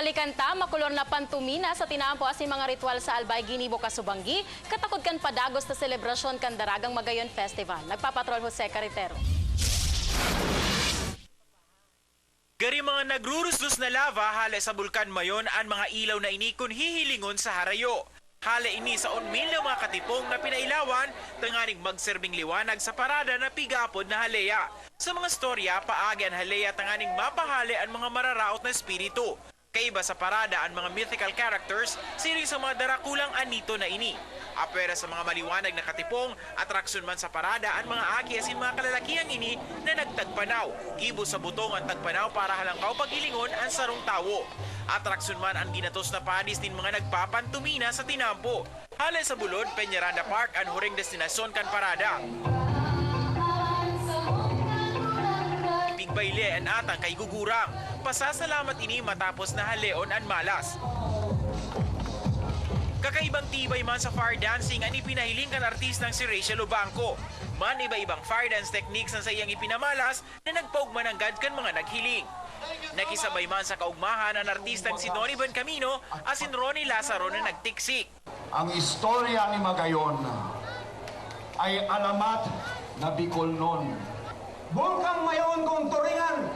Balikan ta, makulor na pantumina sa tinampo asin mga ritual sa Albay Ginibo Kasubanggi, katakod kan padagos na selebrasyon kan Daragang Magayon Festival. Nagpapatrol Jose Caritero. Gari mga nagruruslos na lava hala sa bulkan mayon ang mga ilaw na ini kun hihilingon sa harayo. Hala ini sa unmil ng mga katipong na pinailawan, tanganing magserbing liwanag sa parada na pigapod na haleya. Sa mga storya, paagi ang haleya tanganing mapahali ang mga mararaot na espiritu. Kaiba sa parada ang mga mythical characters, siring sa mga darakulang anito na ini. Apera sa mga maliwanag na katipong, atraksyon man sa parada ang mga aki asin mga kalalakiang ini na nagtagpanaw. Gibo sa butong ang tagpanaw para halangkaw pagilingon ang sarong tawo. Atraksyon man ang ginatos na padis din mga nagpapantumina sa tinampo. Halay sa bulod, Peñaranda Park ang huring destinasyon kan parada. Ipigbayle ang atang kay gugurang. Pasasalamat ini matapos na haleon ang malas. Kakaibang tibay man sa fire dancing ang ipinahiling kan artistang si Rachel Obanco. Man iba-ibang fire dance techniques ang sa iyang ipinamalas na nagpaugmananggad kan mga naghiling. Nakisabay man sa kaugmahan ang artistang si Noni Bencamino asin Ronnie Lazaro na nagtiksik. Ang istorya ni Magayon ay alamat na Bicolnon. Bulkang mayon kong turingan.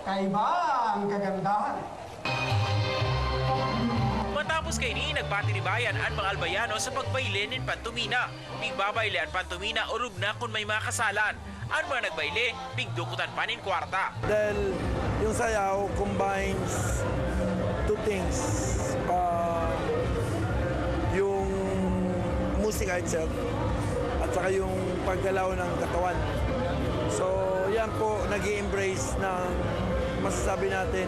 Kaiba ang kagandahan. Matapos kay ni nagpatiribayan ang mga albayano sa pagbayle ng pantumina. Pigbabayle ang pantumina urog na kung may mga kasalan. Ang mga nagbayle, pigdukutan pa nin kwarta. Dahil yung sayaw combines two things. Yung musika itself at saka yung paggalaw ng katawan. So yan po nag-i-embrace ng masasabi natin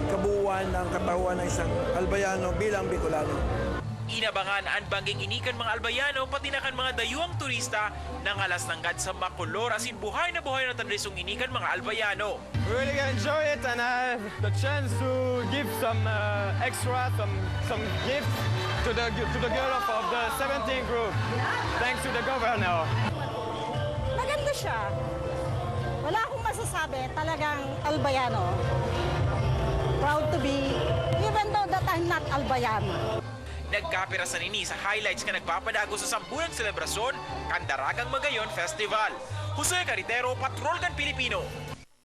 kabuuan ng katawan ng isang albayano bilang Bicolano. Inabangan ang bangging inikan mga albayano pati na kan mga dayuang turista ng alas ng gad sa makulor asin buhay na tradisyong inikan mga albayano. We really enjoy it and I have the chance to give some extra, some gifts to the girl of the 17 group. Thanks to the governor. Maganda siya. Wala akong masasabi, talagang albayano. Proud to be, even though that I'm not albayano. Nagkapira sa nini sa highlights ka nagpapadago sa sambulang selebrasyon kan Daragang Magayon Festival. Jose Caritero, Patrol kan Pilipino.